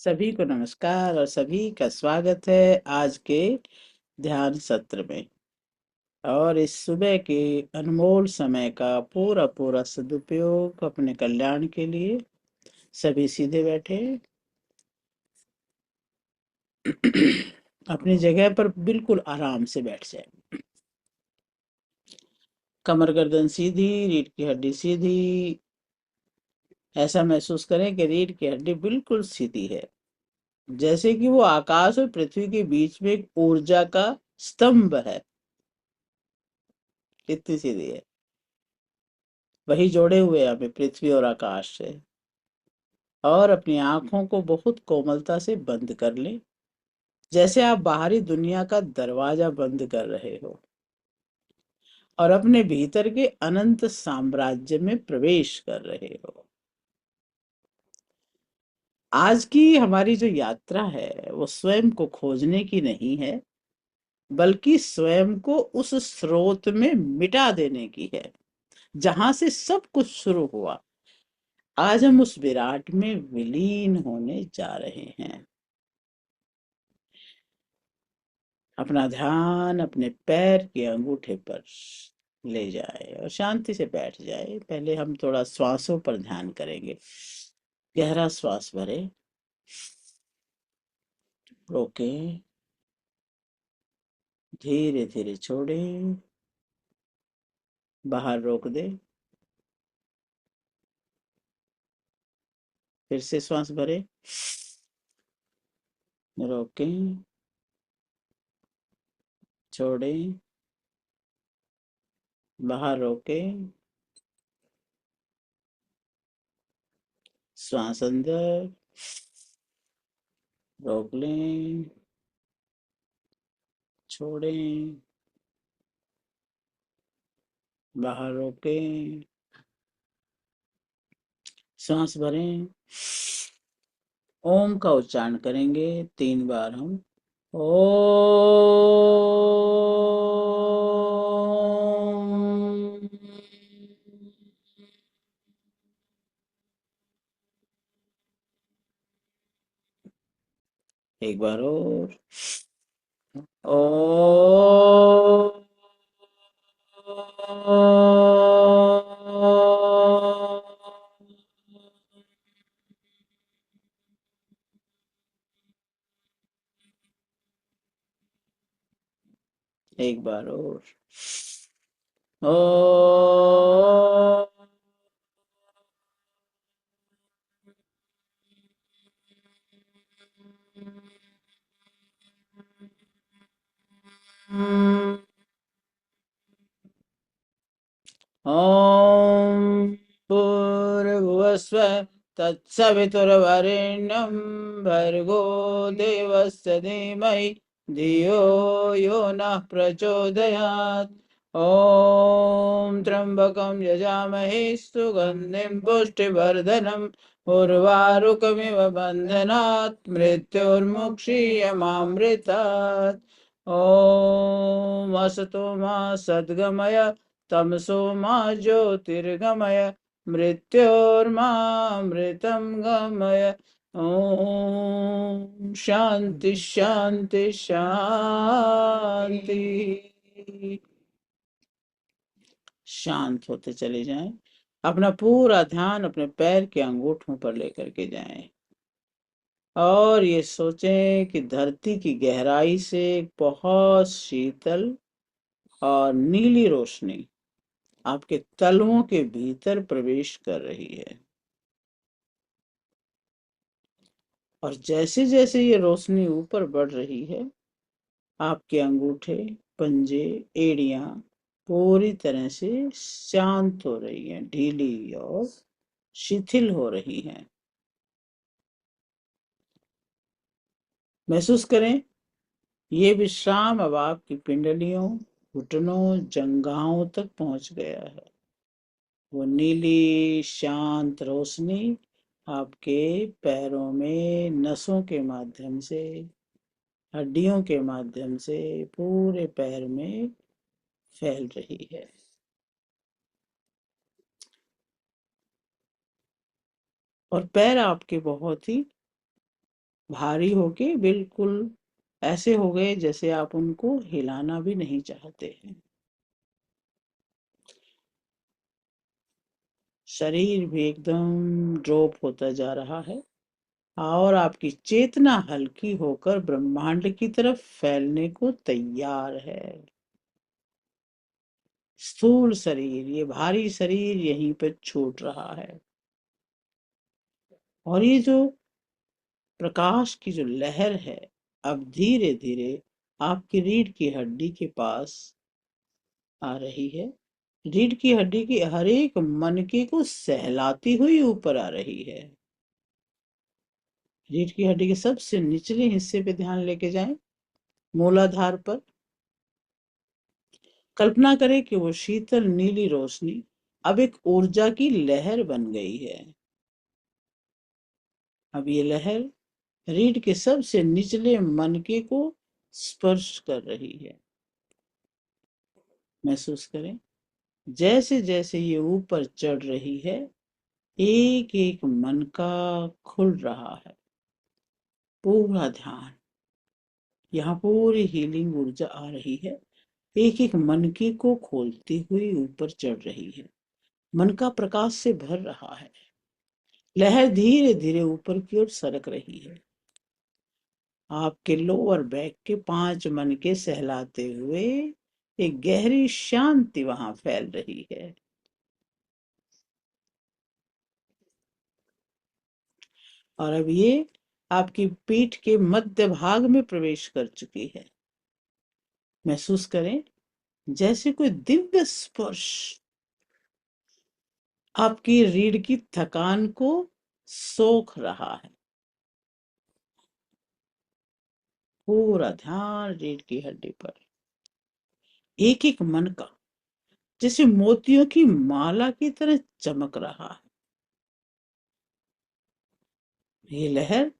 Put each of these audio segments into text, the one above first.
सभी को नमस्कार और सभी का स्वागत है आज के ध्यान सत्र में। और इस सुबह के अनमोल समय का पूरा पूरा सदुपयोग अपने कल्याण के लिए सभी सीधे बैठे अपनी जगह पर बिल्कुल आराम से बैठ जाए। कमर गर्दन सीधी, रीढ़ की हड्डी सीधी। ऐसा महसूस करें कि रीढ़ की हड्डी बिल्कुल सीधी है, जैसे कि वो आकाश और पृथ्वी के बीच में एक ऊर्जा का स्तंभ है। कितनी सीधी है। वही जोड़े हुए हैं हमें पृथ्वी और आकाश से। और अपनी आंखों को बहुत कोमलता से बंद कर लें, जैसे आप बाहरी दुनिया का दरवाजा बंद कर रहे हो और अपने भीतर के अनंत साम्राज्य में प्रवेश कर रहे हो। आज की हमारी जो यात्रा है वो स्वयं को खोजने की नहीं है, बल्कि स्वयं को उस स्रोत में मिटा देने की है जहां से सब कुछ शुरू हुआ। आज हम उस विराट में विलीन होने जा रहे हैं। अपना ध्यान अपने पैर के अंगूठे पर ले जाए और शांति से बैठ जाए। पहले हम थोड़ा श्वासों पर ध्यान करेंगे। गहरा श्वास भरे, रोकें, धीरे धीरे छोड़ें, बाहर रोक दें। फिर से श्वास भरे, रोकें, छोड़ें, बाहर रोकें। श्वास अंदर, रोक लें, छोड़ें, बाहर रोकें। श्वास भरें। ओम का उच्चारण करेंगे 3 बार हम। ओ एक बार और। ओ एक बार और। ओ ॐ भूर्भुवस्सुः तत्सवितुर्वरेण्यं भर्गो देवस्य धीमहि धियो यो नः प्रचोदयात्। ॐ त्र्यम्बकं यजामहे सुगन्धिं पुष्टिवर्धनम् उर्वारुकमिव बन्धनात् मृत्योर्मुक्षीयमामृतात्। ॐ असतो मा सद्गमय तमसो मा ज्योतिर्गमय मृत्योर्मामृतं गमय। ओम शांति शांति शांति। शांत होते चले जाएं। अपना पूरा ध्यान अपने पैर के अंगूठों पर लेकर के जाएं और ये सोचें कि धरती की गहराई से एक बहुत शीतल और नीली रोशनी आपके तलवों के भीतर प्रवेश कर रही है। और जैसे जैसे ये रोशनी ऊपर बढ़ रही है, आपके अंगूठे, पंजे, एड़ियां पूरी तरह से शांत हो रही हैं, ढीली और शिथिल हो रही हैं। महसूस करें ये विश्राम अब आपकी पिंडलियों, घुटनों, जंघाओं तक पहुंच गया है। वो नीली शांत रोशनी आपके पैरों में नसों के माध्यम से, हड्डियों के माध्यम से पूरे पैर में फैल रही है। और पैर आपके बहुत ही भारी होके बिल्कुल ऐसे हो गए जैसे आप उनको हिलाना भी नहीं चाहते हैं। शरीर भी एकदम ड्रॉप होता जा रहा है और आपकी चेतना हल्की होकर ब्रह्मांड की तरफ फैलने को तैयार है। स्थूल शरीर, ये भारी शरीर यहीं पर छूट रहा है और ये जो प्रकाश की जो लहर है अब धीरे धीरे आपकी रीढ़ की हड्डी के पास आ रही है। रीढ़ की हड्डी की हर एक मनके को सहलाती हुई ऊपर आ रही है। रीढ़ की हड्डी के सबसे निचले हिस्से पे ध्यान लेके जाएं, मूलाधार पर। कल्पना करें कि वो शीतल नीली रोशनी अब एक ऊर्जा की लहर बन गई है। अब ये लहर रीढ़ के सबसे निचले मनके को स्पर्श कर रही है। महसूस करें जैसे जैसे ये ऊपर चढ़ रही है, एक एक मनका खुल रहा है। पूरा ध्यान, यहाँ पूरी हीलिंग ऊर्जा आ रही है, एक एक मनके को खोलती हुई ऊपर चढ़ रही है। मन का प्रकाश से भर रहा है। लहर धीरे धीरे ऊपर की ओर सरक रही है। आपके लोअर बैक के 5 मनके सहलाते हुए एक गहरी शांति वहां फैल रही है। और अब ये आपकी पीठ के मध्य भाग में प्रवेश कर चुकी है। महसूस करें जैसे कोई दिव्य स्पर्श आपकी रीढ़ की थकान को सोख रहा है। पूरा ध्यान रीढ़ की हड्डी पर, एक एक मन का जैसे मोतियों की माला की तरह चमक रहा है। ये लहर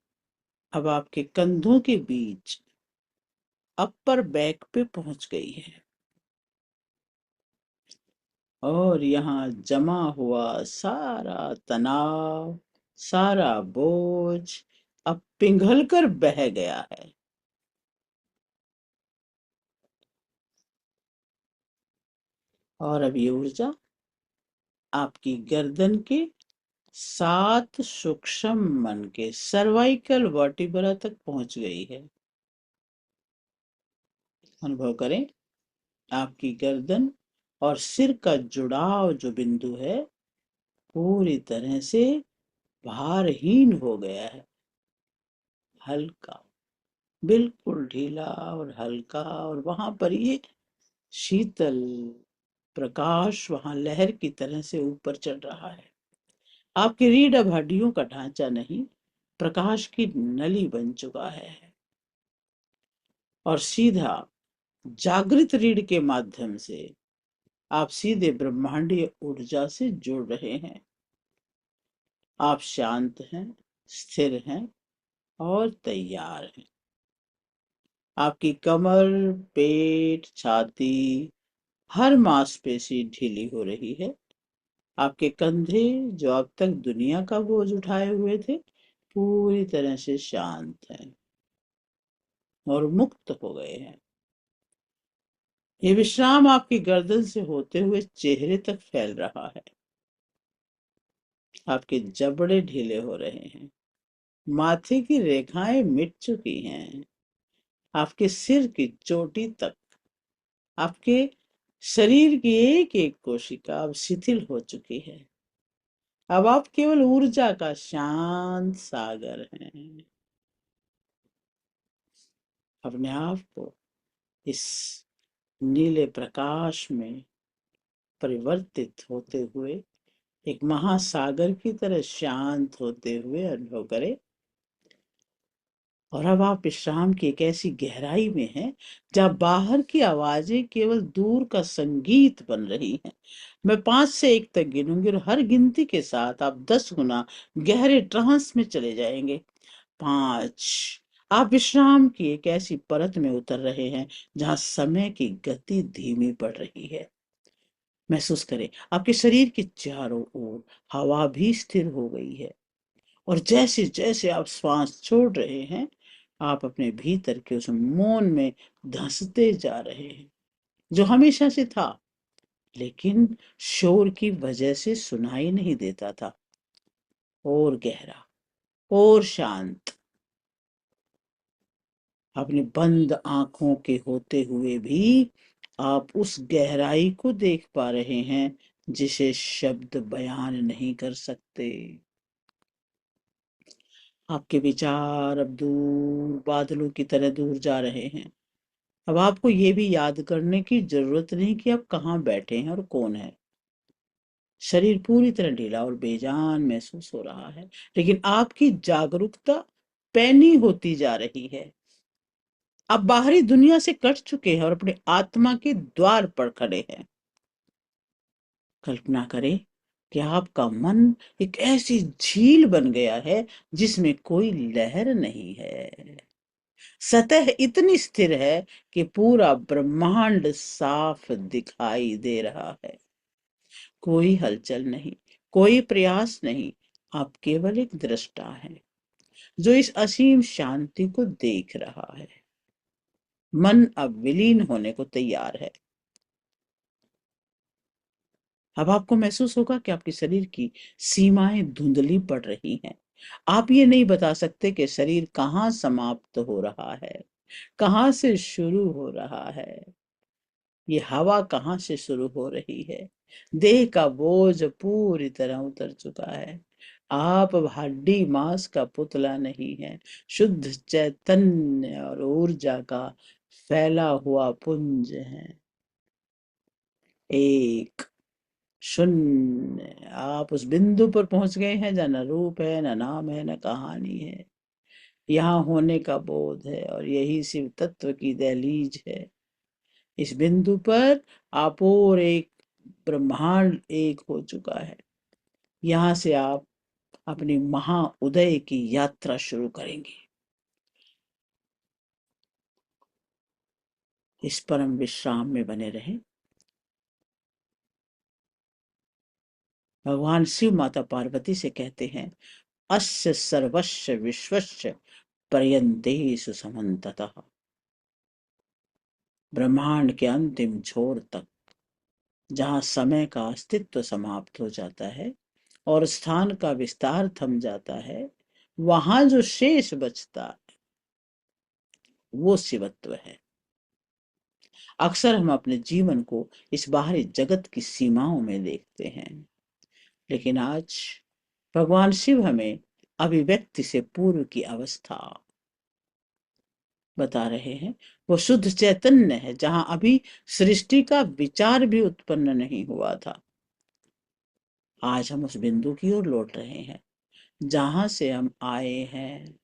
अब आपके कंधों के बीच अपर बैक पे पहुंच गई है और यहाँ जमा हुआ सारा तनाव, सारा बोझ अब पिघल कर बह गया है। और अब ये ऊर्जा आपकी गर्दन के 7 सूक्ष्म मन के सर्वाइकल वर्टिब्रा तक पहुंच गई है। अनुभव करें आपकी गर्दन और सिर का जुड़ाव जो बिंदु है पूरी तरह से भारहीन हो गया है। हल्का, बिल्कुल ढीला और हल्का, और वहां पर ये शीतल प्रकाश वहां लहर की तरह से ऊपर चढ़ रहा है। आपकी रीढ़ अब हड्डियों का ढांचा नहीं, प्रकाश की नली बन चुका है और सीधा जागृत रीढ़ के माध्यम से आप सीधे ब्रह्मांडीय ऊर्जा से जुड़ रहे हैं। आप शांत हैं, स्थिर हैं और तैयार हैं। आपकी कमर, पेट, छाती, हर मांसपेशी ढीली हो रही है। आपके कंधे जो अब तक दुनिया का बोझ उठाए हुए थे पूरी तरह से शांत हैं और मुक्त हो गए हैं। ये विश्राम आपकी गर्दन से होते हुए चेहरे तक फैल रहा है। आपके जबड़े ढीले हो रहे हैं, माथे की रेखाएं मिट चुकी हैं, आपके सिर की चोटी तक आपके शरीर की एक एक कोशिका अब शिथिल हो चुकी है। अब आप केवल ऊर्जा का शांत सागर हैं। अपने आप को इस नीले प्रकाश में परिवर्तित होते हुए एक महासागर की तरह शांत होते हुए अनुभव करें। और अब आप विश्राम की एक ऐसी गहराई में हैं जहां बाहर की आवाजें केवल दूर का संगीत बन रही हैं। मैं 5 से 1 तक गिनूंगी और हर गिनती के साथ आप 10 गुना गहरे ट्रांस में चले जाएंगे। 5। आप विश्राम की एक ऐसी परत में उतर रहे हैं जहां समय की गति धीमी पड़ रही है। महसूस करें आपके शरीर के चारों ओर हवा भी स्थिर हो गई है और जैसे जैसे आप श्वास छोड़ रहे हैं, आप अपने भीतर के उस मौन में धंसते जा रहे हैं, जो हमेशा से था, लेकिन शोर की वजह से सुनाई नहीं देता था। और गहरा और शांत। अपनी बंद आंखों के होते हुए भी आप उस गहराई को देख पा रहे हैं जिसे शब्द बयान नहीं कर सकते। आपके विचार अब दूर बादलों की तरह दूर जा रहे हैं। अब आपको ये भी याद करने की जरूरत नहीं कि आप कहाँ बैठे हैं और कौन है। शरीर पूरी तरह ढीला और बेजान महसूस हो रहा है, लेकिन आपकी जागरूकता पैनी होती जा रही है। आप बाहरी दुनिया से कट चुके हैं और अपने आत्मा के द्वार पर खड़े हैं। कल्पना करें कि आपका मन एक ऐसी झील बन गया है जिसमें कोई लहर नहीं है। सतह इतनी स्थिर है कि पूरा ब्रह्मांड साफ दिखाई दे रहा है। कोई हलचल नहीं, कोई प्रयास नहीं। आप केवल एक दृष्टा है जो इस असीम शांति को देख रहा है। मन अब विलीन होने को तैयार है। अब आपको महसूस होगा कि आपके शरीर की सीमाएं धुंधली पड़ रही हैं। आप ये नहीं बता सकते कि शरीर कहाँ समाप्त हो रहा है, कहाँ से शुरू हो रहा है, ये हवा कहाँ से शुरू हो रही है। देह का बोझ पूरी तरह उतर चुका है। आप अब हड्डी मांस का पुतला नहीं है, शुद्ध चैतन्य और ऊर्जा का फैला हुआ पुंज है। एक शून्य। आप उस बिंदु पर पहुंच गए हैं जहाँ न रूप है, न नाम है, न कहानी है। यहाँ होने का बोध है और यही शिव तत्व की दहलीज है। इस बिंदु पर आप और एक ब्रह्मांड एक हो चुका है। यहाँ से आप अपनी महाउदय की यात्रा शुरू करेंगे। इस परम विश्राम में बने रहें। भगवान शिव माता पार्वती से कहते हैं, अस्य सर्वस्य विश्वस्य पर्यंतेषु समन्ततः। ब्रह्मांड के अंतिम छोर तक, जहाँ समय का अस्तित्व समाप्त हो जाता है और स्थान का विस्तार थम जाता है, वहां जो शेष बचता वो शिवत्व है। अक्सर हम अपने जीवन को इस बाहरी जगत की सीमाओं में देखते हैं, लेकिन आज भगवान शिव हमें अभिव्यक्ति से पूर्व की अवस्था बता रहे हैं। वो शुद्ध चैतन्य है जहां अभी सृष्टि का विचार भी उत्पन्न नहीं हुआ था। आज हम उस बिंदु की ओर लौट रहे हैं जहां से हम आए हैं।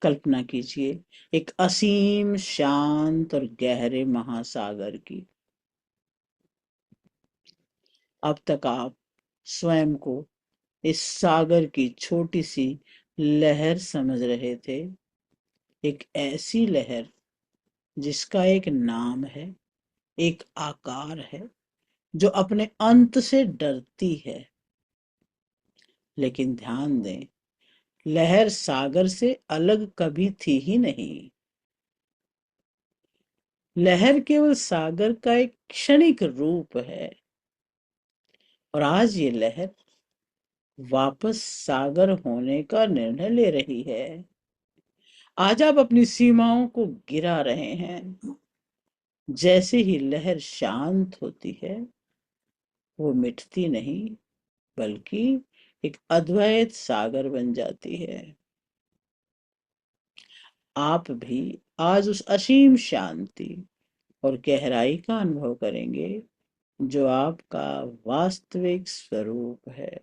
कल्पना कीजिए एक असीम शांत और गहरे महासागर की। अब तक आप स्वयं को इस सागर की छोटी सी लहर समझ रहे थे। एक ऐसी लहर जिसका एक नाम है, एक आकार है, जो अपने अंत से डरती है। लेकिन ध्यान दें, लहर सागर से अलग कभी थी ही नहीं। लहर केवल सागर का एक क्षणिक रूप है, और आज ये लहर वापस सागर होने का निर्णय ले रही है। आज आप अपनी सीमाओं को गिरा रहे हैं। जैसे ही लहर शांत होती है, वो मिटती नहीं, बल्कि एक अद्वैत सागर बन जाती है। आप भी आज उस असीम शांति और गहराई का अनुभव करेंगे जो आपका वास्तविक स्वरूप है।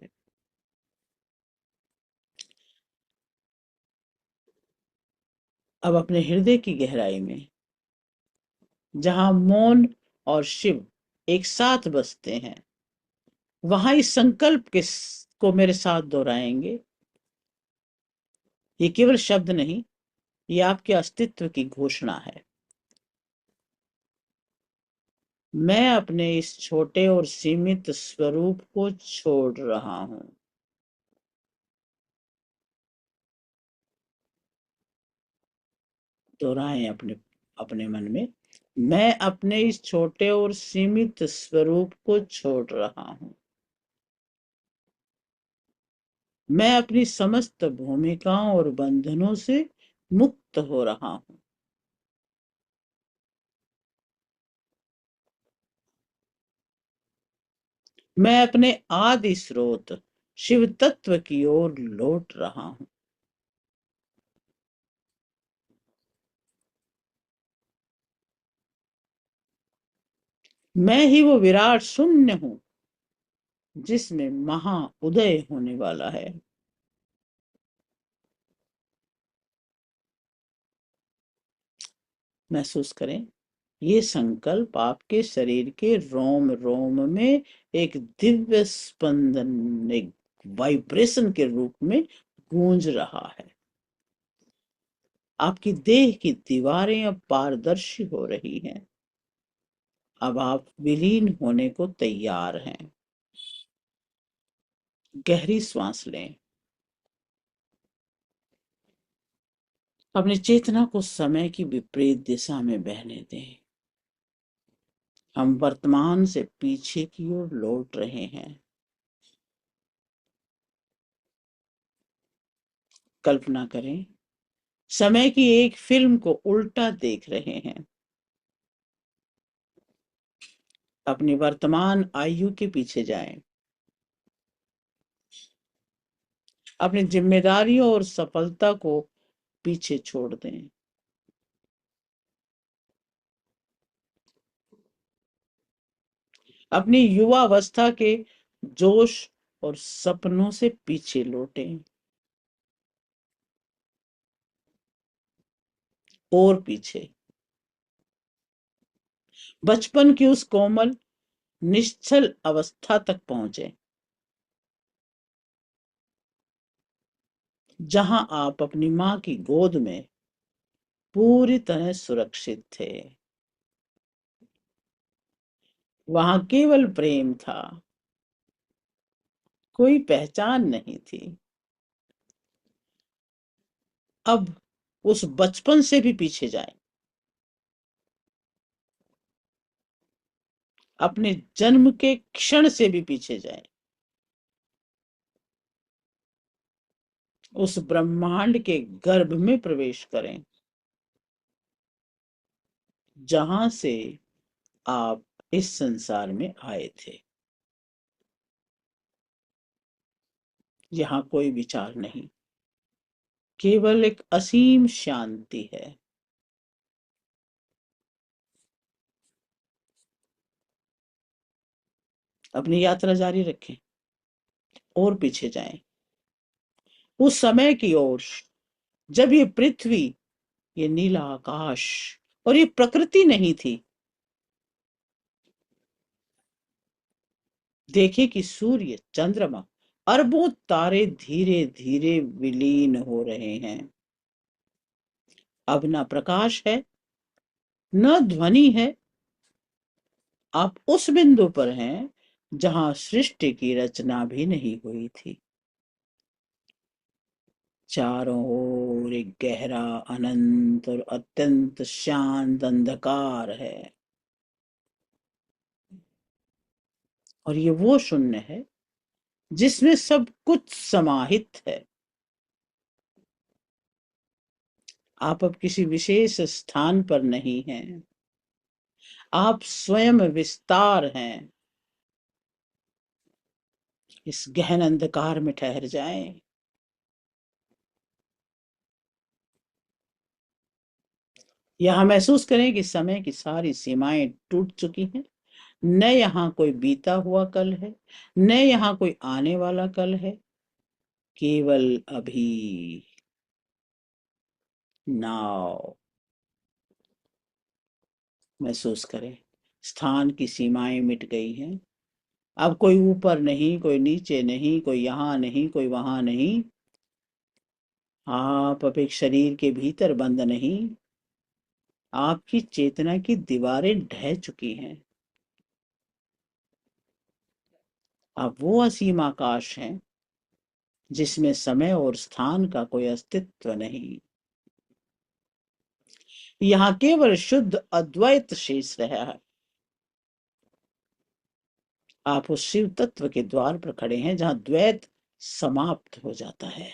अब अपने हृदय की गहराई में, जहां मौन और शिव एक साथ बसते हैं, वहां इस संकल्प को मेरे साथ दोहराएंगे। ये केवल शब्द नहीं, ये आपके अस्तित्व की घोषणा है। मैं अपने इस छोटे और सीमित स्वरूप को छोड़ रहा हूं। दोहराएं अपने अपने मन में, मैं अपने इस छोटे और सीमित स्वरूप को छोड़ रहा हूं। मैं अपनी समस्त भूमिकाओं और बंधनों से मुक्त हो रहा हूं। मैं अपने आदि स्रोत शिव तत्व की ओर लौट रहा हूं। मैं ही वो विराट शून्य हूं जिसमें महा उदय होने वाला है। महसूस करें, ये संकल्प आपके शरीर के रोम रोम में एक दिव्य स्पंदन, एक वाइब्रेशन के रूप में गूंज रहा है। आपकी देह की दीवारें अब पारदर्शी हो रही हैं। अब आप विलीन होने को तैयार हैं। गहरी सांस लें। अपनी चेतना को समय की विपरीत दिशा में बहने दें। हम वर्तमान से पीछे की ओर लौट रहे हैं। कल्पना करें, समय की एक फिल्म को उल्टा देख रहे हैं। अपनी वर्तमान आयु के पीछे जाएं। अपनी जिम्मेदारियों और सफलता को पीछे छोड़ दें। अपनी युवावस्था के जोश और सपनों से पीछे लौटें। और पीछे बचपन की उस कोमल निश्चल अवस्था तक पहुंचे जहां आप अपनी मां की गोद में पूरी तरह सुरक्षित थे। वहां केवल प्रेम था, कोई पहचान नहीं थी। अब उस बचपन से भी पीछे जाएं। अपने जन्म के क्षण से भी पीछे जाएं। उस ब्रह्मांड के गर्भ में प्रवेश करें जहां से आप इस संसार में आए थे। यहाँ कोई विचार नहीं, केवल एक असीम शांति है। अपनी यात्रा जारी रखें और पीछे जाएं, उस समय की ओर जब ये पृथ्वी, ये नीला आकाश और ये प्रकृति नहीं थी। देखे कि सूर्य, चंद्रमा, अरबों तारे धीरे धीरे विलीन हो रहे हैं। अब ना प्रकाश है, न ध्वनि है। आप उस बिंदु पर हैं जहां सृष्टि की रचना भी नहीं हुई थी। चारों ओर एक गहरा, अनंत और अत्यंत शांत अंधकार है। और ये वो शून्य है जिसमें सब कुछ समाहित है। आप अब किसी विशेष स्थान पर नहीं हैं। आप स्वयं विस्तार हैं। इस गहन अंधकार में ठहर जाएं। यहां महसूस करें कि समय की सारी सीमाएं टूट चुकी हैं। न यहाँ कोई बीता हुआ कल है, न यहाँ कोई आने वाला कल है। केवल अभी। नाउ। महसूस करें, स्थान की सीमाएं मिट गई हैं। अब कोई ऊपर नहीं, कोई नीचे नहीं, कोई यहाँ नहीं, कोई वहां नहीं। आप अब एक शरीर के भीतर बंद नहीं। आपकी चेतना की दीवारें ढह चुकी हैं। आप वो असीम आकाश हैं जिसमें समय और स्थान का कोई अस्तित्व नहीं। यहाँ केवल शुद्ध अद्वैत शेष रहा है। आप उस शिव तत्व के द्वार पर खड़े हैं जहां द्वैत समाप्त हो जाता है।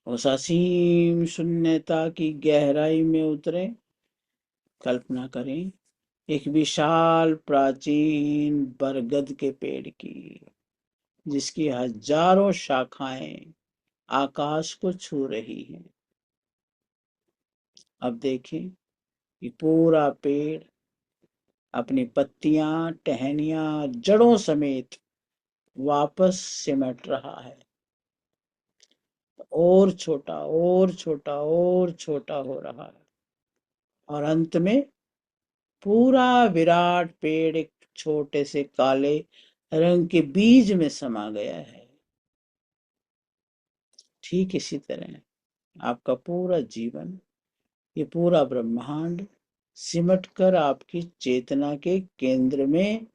उस असीम शून्यता की गहराई में उतरे। कल्पना करें एक विशाल प्राचीन बरगद के पेड़ की, जिसकी हजारों शाखाएं आकाश को छू रही हैं। अब देखें कि पूरा पेड़ अपनी पत्तियां, टहनियां, जड़ों समेत वापस सिमट रहा है, और छोटा और छोटा और छोटा हो रहा है, और अंत में पूरा विराट पेड़ एक छोटे से काले रंग के बीज में समा गया है। ठीक इसी तरह आपका पूरा जीवन, ये पूरा ब्रह्मांड सिमट कर आपकी चेतना के केंद्र में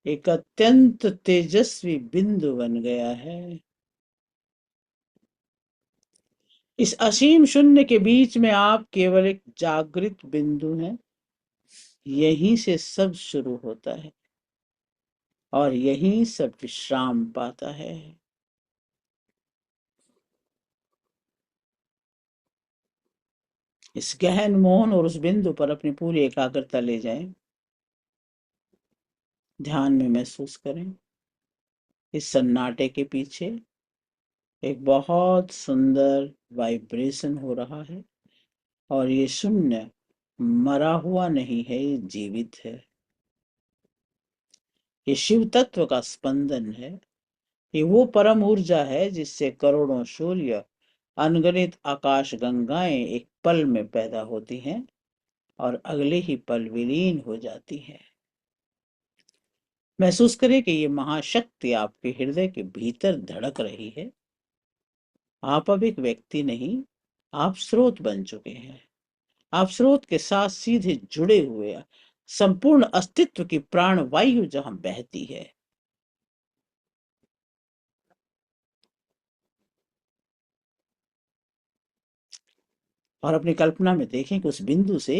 एक अत्यंत तेजस्वी बिंदु बन गया है। इस असीम शून्य के बीच में आप केवल एक जागृत बिंदु हैं। यहीं से सब शुरू होता है और यहीं सब विश्राम पाता है। इस गहन मौन और उस बिंदु पर अपनी पूरी एकाग्रता ले जाएं। ध्यान में महसूस करें इस सन्नाटे के पीछे एक बहुत सुंदर वाइब्रेशन हो रहा है, और ये शून्य मरा हुआ नहीं है, ये जीवित है। ये शिव तत्व का स्पंदन है। ये वो परम ऊर्जा है जिससे करोड़ों सूर्य, अनगिनत आकाश गंगाएं एक पल में पैदा होती हैं और अगले ही पल विलीन हो जाती हैं। महसूस करें कि ये महाशक्ति आपके हृदय के भीतर धड़क रही है। आप अब एक व्यक्ति नहीं, आप स्रोत बन चुके हैं। आप स्रोत के साथ सीधे जुड़े हुए हैं। संपूर्ण अस्तित्व की प्राण वायु जहां बहती है। और अपनी कल्पना में देखें कि उस बिंदु से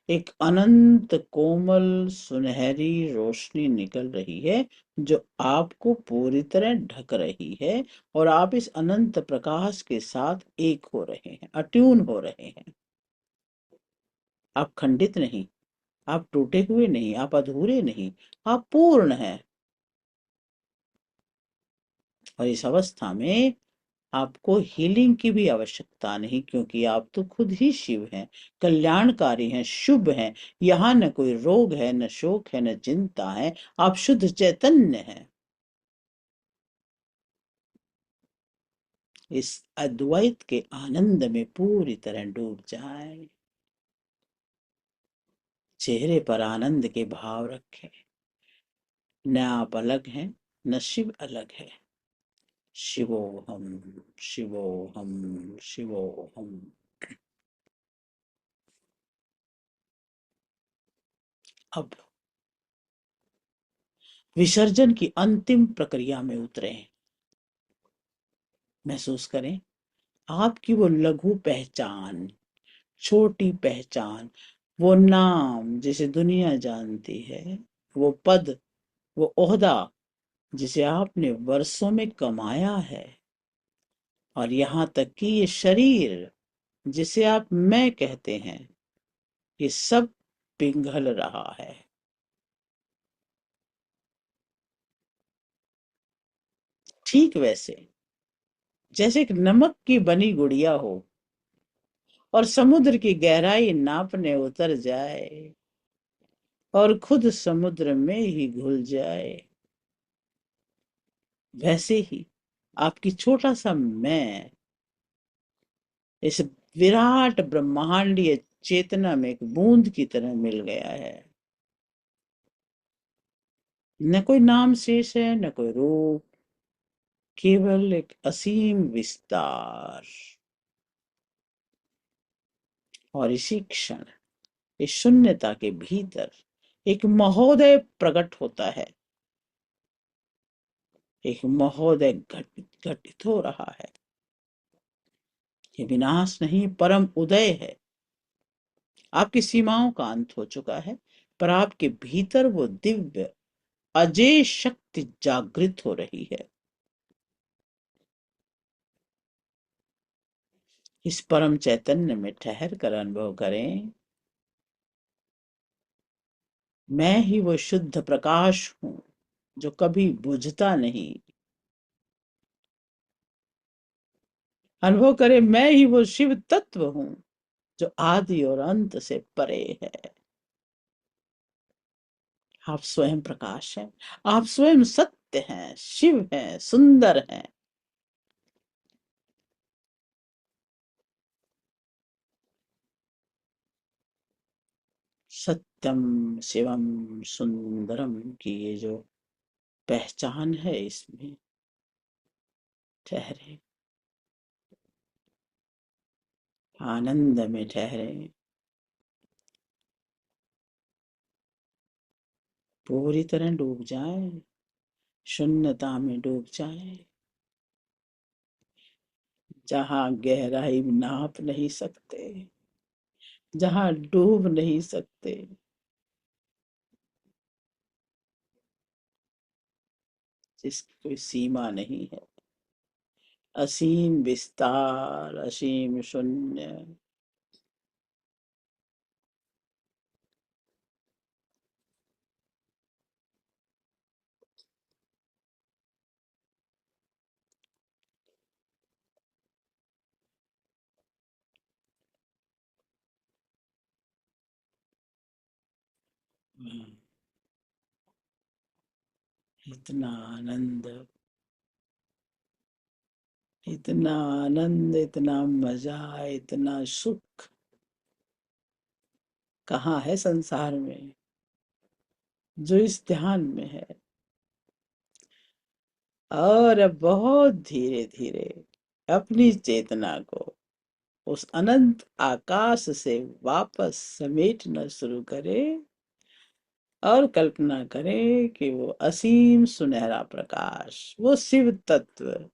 एक अनंत कोमल सुनहरी रोशनी निकल रही है, जो आपको पूरी तरह ढक रही है, और आप इस अनंत प्रकाश के साथ एक हो रहे हैं, अट्यून हो रहे हैं। आप खंडित नहीं, आप टूटे हुए नहीं, आप अधूरे नहीं, आप पूर्ण हैं। और इस अवस्था में आपको हीलिंग की भी आवश्यकता नहीं, क्योंकि आप तो खुद ही शिव हैं, कल्याणकारी हैं, शुभ हैं। यहाँ न कोई रोग है, न शोक है, न चिंता है। आप शुद्ध चैतन्य हैं। इस अद्वैत के आनंद में पूरी तरह डूब जाए। चेहरे पर आनंद के भाव रखें। न आप अलग हैं, न शिव अलग है। शिवोहम, शिवोहम, शिवोहम। अब विसर्जन की अंतिम प्रक्रिया में उतरे। महसूस करें आपकी वो लघु पहचान, छोटी पहचान, वो नाम जिसे दुनिया जानती है, वो पद, वो ओहदा जिसे आपने वर्षों में कमाया है, और यहाँ तक कि ये शरीर जिसे आप मैं कहते हैं, ये सब पिघल रहा है। ठीक वैसे जैसे एक नमक की बनी गुड़िया हो, और समुद्र की गहराई नापने उतर जाए और खुद समुद्र में ही घुल जाए, वैसे ही आपकी छोटा सा मैं इस विराट ब्रह्मांडीय चेतना में एक बूंद की तरह मिल गया है। न कोई नाम शेष है, न कोई रूप, केवल एक असीम विस्तार। और इसी क्षण इस शून्यता के भीतर एक महोदय प्रकट होता है, एक महोदय घटित घटित हो रहा है। ये विनाश नहीं, परम उदय है। आपकी सीमाओं का अंत हो चुका है, पर आपके भीतर वो दिव्य अजेय शक्ति जागृत हो रही है। इस परम चैतन्य में ठहर कर अनुभव करें, मैं ही वो शुद्ध प्रकाश हूं जो कभी बुझता नहीं। अनुभव करें, मैं ही वो शिव तत्व हूं जो आदि और अंत से परे है। आप स्वयं प्रकाश हैं, आप स्वयं सत्य हैं, शिव हैं, सुंदर हैं। सत्यम शिवम सुंदरम की ये जो पहचान है, इसमें ठहरे, आनंद में ठहरे, पूरी तरह डूब जाए, शून्यता में डूब जाए, जहां गहराई नाप नहीं सकते, जहां डूब नहीं सकते, जिसकी कोई सीमा नहीं है। असीम विस्तार, असीम शून्य। इतना आनंद, इतना आनंद, इतना मजा, इतना सुख कहाँ है संसार में जो इस ध्यान में है। और अब बहुत धीरे धीरे अपनी चेतना को उस अनंत आकाश से वापस समेटना शुरू करें और कल्पना करें कि वो असीम सुनहरा प्रकाश, वो शिव तत्व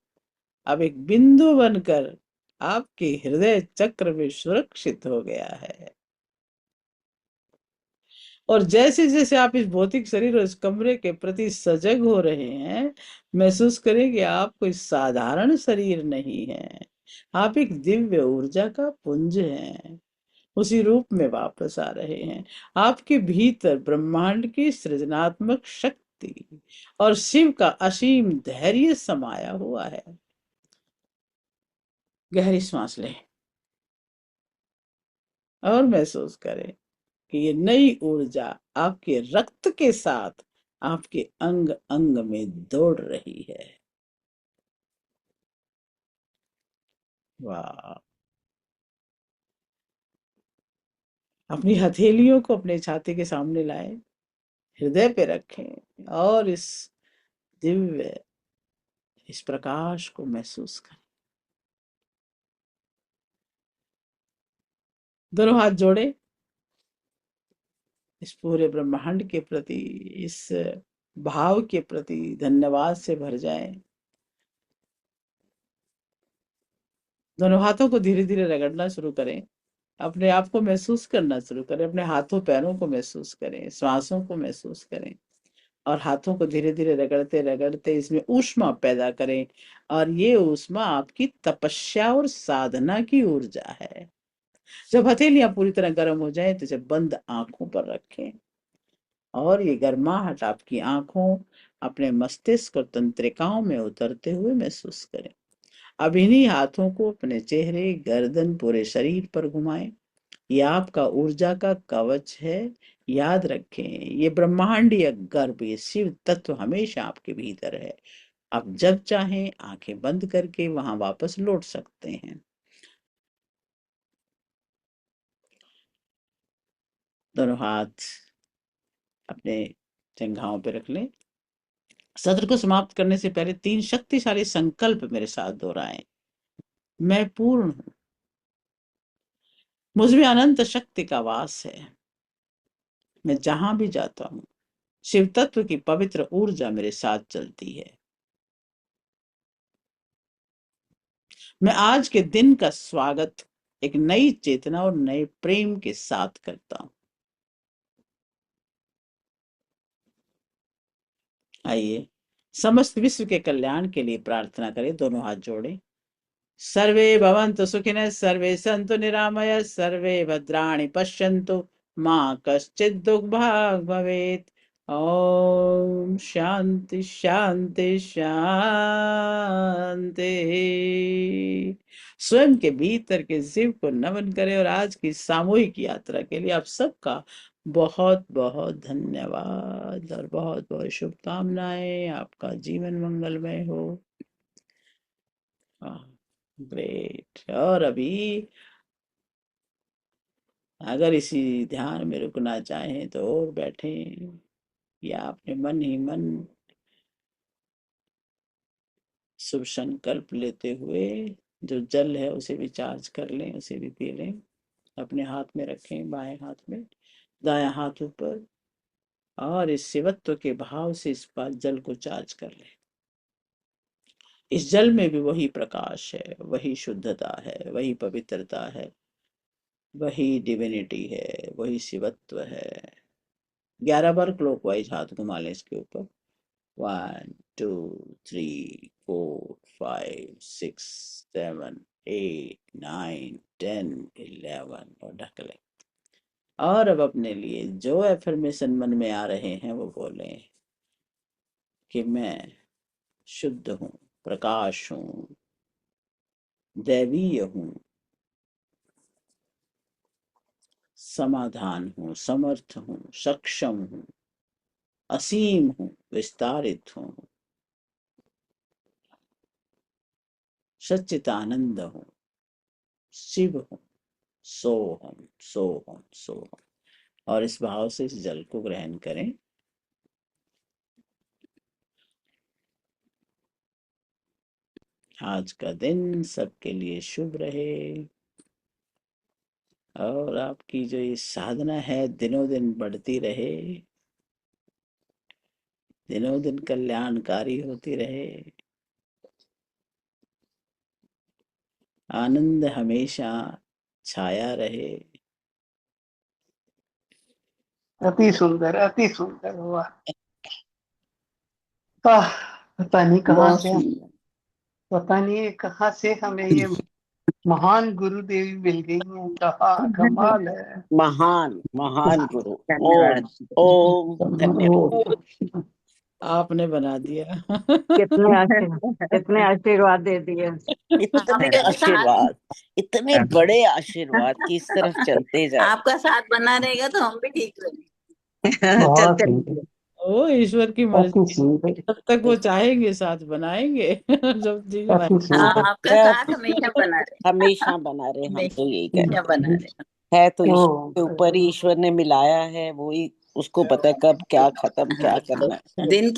अब एक बिंदु बनकर आपके हृदय चक्र में सुरक्षित हो गया है। और जैसे जैसे आप इस भौतिक शरीर और इस कमरे के प्रति सजग हो रहे हैं, महसूस करें कि आप कोई साधारण शरीर नहीं है, आप एक दिव्य ऊर्जा का पुंज हैं, उसी रूप में वापस आ रहे हैं। आपके भीतर ब्रह्मांड की सृजनात्मक शक्ति और शिव का असीम धैर्य समाया हुआ है। गहरी सांस लें और महसूस करें कि ये नई ऊर्जा आपके रक्त के साथ आपके अंग अंग में दौड़ रही है। वाह! अपनी हथेलियों को अपने छाती के सामने लाएं, हृदय पे रखें और इस दिव्य, इस प्रकाश को महसूस करें। दोनों हाथ जोड़े, इस पूरे ब्रह्मांड के प्रति, इस भाव के प्रति धन्यवाद से भर जाएं। दोनों हाथों को धीरे धीरे रगड़ना शुरू करें, अपने आप को महसूस करना शुरू करें, अपने हाथों पैरों को महसूस करें, श्वासों को महसूस करें और हाथों को धीरे धीरे रगड़ते रगड़ते इसमें ऊष्मा पैदा करें। और ये ऊष्मा आपकी तपस्या और साधना की ऊर्जा है। जब हथेलियां पूरी तरह गर्म हो जाएं तो जब बंद आंखों पर रखें और ये गर्माहट आपकी आंखों, अपने मस्तिष्क और तंत्रिकाओं में उतरते हुए महसूस करें। अब इन्हीं हाथों को अपने चेहरे, गर्दन, पूरे शरीर पर घुमाएं। ये आपका ऊर्जा का कवच है। याद रखें, ये ब्रह्मांडीय गर्भ, ये शिव तत्व हमेशा आपके भीतर है। आप जब चाहें आंखें बंद करके वहां वापस लौट सकते हैं। दोनों हाथ अपने जंघाओं पे रख लें। सत्र को समाप्त करने से पहले 3 शक्तिशाली संकल्प मेरे साथ दोहराएं। मैं पूर्ण हूं, मुझमें अनंत शक्ति का वास है। मैं जहां भी जाता हूं, शिव तत्व की पवित्र ऊर्जा मेरे साथ चलती है। मैं आज के दिन का स्वागत एक नई चेतना और नए प्रेम के साथ करता हूं। आइए समस्त विश्व के कल्याण के लिए प्रार्थना करें। दोनों हाथ जोड़ें। सर्वे भवन्तु सुखिनः, सर्वे सन्तु निरामयः, सर्वे भद्राणि पश्यन्तु, मा कश्चित् दुर्भाग् भवेत्। ओम शांति शांति शांति। स्वयं के भीतर के शिव को नमन करें और आज की सामूहिक यात्रा के लिए आप सबका बहुत बहुत धन्यवाद और बहुत बहुत शुभकामनाएं। आपका जीवन मंगलमय हो। ग्रेट। और अभी अगर इसी ध्यान में रुकना चाहें तो और बैठें, या अपने मन ही मन शुभ संकल्प लेते हुए जो जल है उसे भी चार्ज कर लें, उसे भी पी लें। अपने हाथ में रखें, बाएं हाथ में, दायां हाथ ऊपर, और इस शिवत्व के भाव से इस बार जल को चार्ज कर लें। इस जल में भी वही प्रकाश है, वही शुद्धता है, वही पवित्रता है, वही डिविनिटी है, वही शिवत्व है। 11 बार क्लॉकवाइज हाथ घुमा लें इसके ऊपर। 1 2 3 4 5 6 7 8 9 10 11 और ढक लें। और अब अपने लिए जो एफर्मेशन मन में आ रहे हैं वो बोलें कि मैं शुद्ध हूँ, प्रकाश हूँ, दैवीय हूँ, समाधान हूँ, समर्थ हूँ, सक्षम हूँ, असीम हूँ, विस्तारित हूँ, सच्चिदानंद हूँ, शिव हूँ, सोहम सोहम सोहम। और इस भाव से इस जल को ग्रहण करें। आज का दिन सबके लिए शुभ रहे और आपकी जो ये साधना है दिनों दिन बढ़ती रहे, दिनों दिन कल्याणकारी होती रहे। आनंद हमेशा छाया रहे। अति सुंदर, अति सुंदर हुआ। पता नहीं कहाँ बहुत से, सुंदर। पता नहीं कहाँ से हमें ये महान गुरुदेवी मिल गई हैं। कमाल है। महान महान गुरु। ओम ओम धन्यवाद। आपने बना दिया। कितने आशीर्वाद दे दिए। इतने आशीर्वाद, इतने बड़े आशीर्वाद की इस तरफ चलते जाए। आपका साथ बना रहेगा तो हम भी ठीक रहेंगे। बहुत चलते सुंदर, ओ ईश्वर की अति मर्जी, सुंदर, जब तक वो चाहेंगे साथ बनाएंगे। जब चीज अति हाँ, सुंदर। आपका साथ हमेशा बना रहे, हमेशा बना रहे, हम तो यही कहते हमेशा बना रहे। हैं। तो ईश्वर ओ, के ऊपर ही ईश्वर ने मिलाया है, वो ही उसको पता है कब क्या खत्म क्या करना है। दिन के